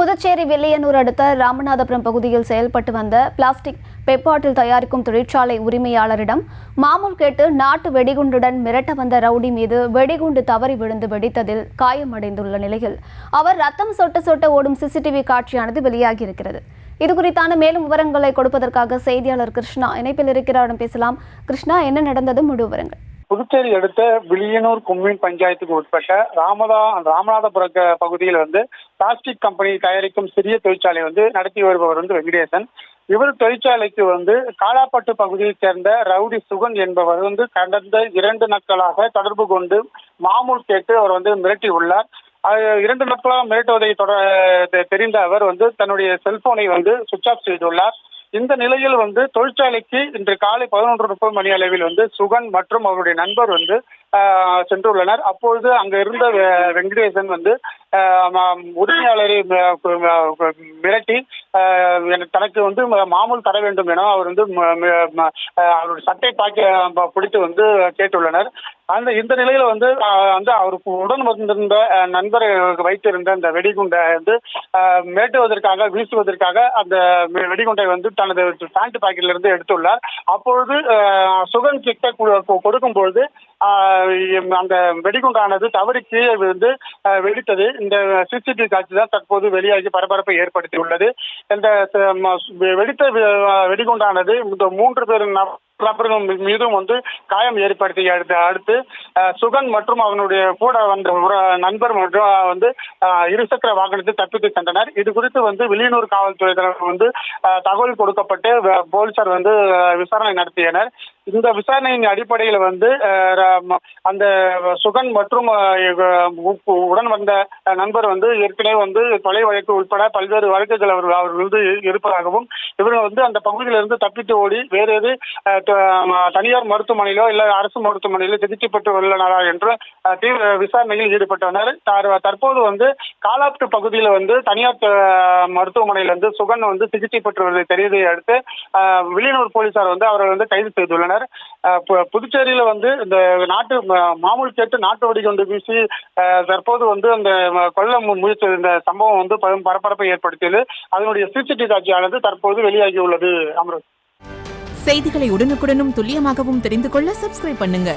புதுச்சேரி வில்லியனூர் அடுத்த ராமநாதபுரம் பகுதியில் செயல்பட்டு வந்த பிளாஸ்டிக் பெப்பாட்டில் தயாரிக்கும் தொழிற்சாலை உரிமையாளரிடம் மாமூல் கேட்டு நாட்டு வெடிகுண்டுடன் மிரட்ட வந்த ரவுடி மீது வெடிகுண்டு தவறி விழுந்து வெடித்ததில் காயமடைந்துள்ள நிலையில் அவர் ரத்தம் சொட்ட சொட்ட ஓடும் சிசிடிவி காட்சியானது வெளியாகியிருக்கிறது. இதுகுறித்தான மேலும் விவரங்களை கொடுப்பதற்காக செய்தியாளர் கிருஷ்ணா இணைப்பில் இருக்கிறாரிடம் பேசலாம். கிருஷ்ணா, என்ன நடந்தது? முழு விவரங்கள். புதுச்சேரி அடுத்த வில்லியனூர் கொம்யூன் பஞ்சாயத்துக்கு உட்பட்ட ராமநாதபுர பகுதியில் பிளாஸ்டிக் கம்பெனி தயாரிக்கும் சிறிய தொழிற்சாலை நடத்தி வருபவர் வெங்கடேசன். இவர் தொழிற்சாலைக்கு காலாப்பட்டு பகுதியைச் சேர்ந்த ரவுடி சுகன் என்பவர் கடந்த 2 நாட்களாக தொடர்பு கொண்டு மாமூல் கேட்டு அவர் மிரட்டி உள்ளார். 2 நாட்களாக மிரட்டுவதை தெரிந்த அவர் தன்னுடைய செல்போனை சுவிட்ச் ஆஃப் செய்துள்ளார். இந்த நிலையில் தொழிற்சாலைக்கு இன்று காலை 11:30 மணி அளவில் சுகன் மற்றும் அவருடைய நண்பர் சென்றுள்ளனர். அப்பொழுது அங்க இருந்த வெங்கடேசன் உரிமையாளரை மிரட்டி தனக்கு மாமூல் தர வேண்டும் என அவர் அவருடைய சட்டை பிடித்து கேட்டுள்ளனர். இந்த நிலையில் அவருக்கு உடன் வந்திருந்த நண்பரை வைத்திருந்த அந்த வெடிகுண்டை மிரட்டுவதற்காக வீசுவதற்காக அந்த வெடிகுண்டை தனது பேண்ட் பாக்கெட்ல இருந்து எடுத்துள்ளார். அப்பொழுது சுகன் கிட்ட கொடுக்கும் பொழுது அந்த வெடிகுண்டானது தவறி கீழே விழுந்து வெடித்தது. இந்த சிசிடிவி காட்சி தான் தற்போது வெளியாகி பரபரப்பை ஏற்படுத்தியுள்ளது. இந்த வெடித்த வெடிகுண்டானது இந்த 3 பேர் நபர்கள் மீதும் காயம் ஏற்படுத்தி அடுத்து சுகன் மற்றும் அவனுடைய கூட வந்த நண்பர் மற்றும் இருசக்கர வாகனத்தில் தப்பித்து சென்றனர். இது குறித்து வில்லியனூர் காவல்துறையினர் தகவல் கொடுக்கப்பட்டு போலீசார் விசாரணை நடத்தினர். இந்த விசாரணையின் அடிப்படையில் அந்த சுகன் மற்றும் உடன் வந்த நண்பர் ஏற்கனவே கொலை வழக்கு உட்பட பல்வேறு வழக்குகள் அவர் இருப்பதாகவும் இவர்கள் அந்த பகுதியிலிருந்து தப்பித்து ஓடி வேறு எது தனியார் மருத்துவமனையிலோ இல்ல அரசு மருத்துவமனையிலோ சிகிச்சை பெற்று உள்ளனரா என்று தீவிர விசாரணையில் ஈடுபட்டனர். தற்போது காலாப்டு பகுதியில் தனியார் மருத்துவமனையில் சுகன் சிகிச்சை பெற்று வருவதை தெரியதை அடுத்து வில்லியனூர் போலீசார் அவர்கள் கைது செய்துள்ளனர். புதுச்சேரியில இந்த நாட்டு மாமூல் கேட்டு நாட்டு வெடிகுண்டு வீசி தற்போது அந்த கொல்ல முயற்சி இந்த சம்பவம் பெரும் பரபரப்பை ஏற்படுத்தியது. அதனுடைய சிசிடிவி காட்சியானது தற்போது வெளியாகியுள்ளது. செய்திகளை உடனுக்குடனும் துல்லியமாகவும் தெரிந்து கொள்ள சப்ஸ்கிரைப் பண்ணுங்க.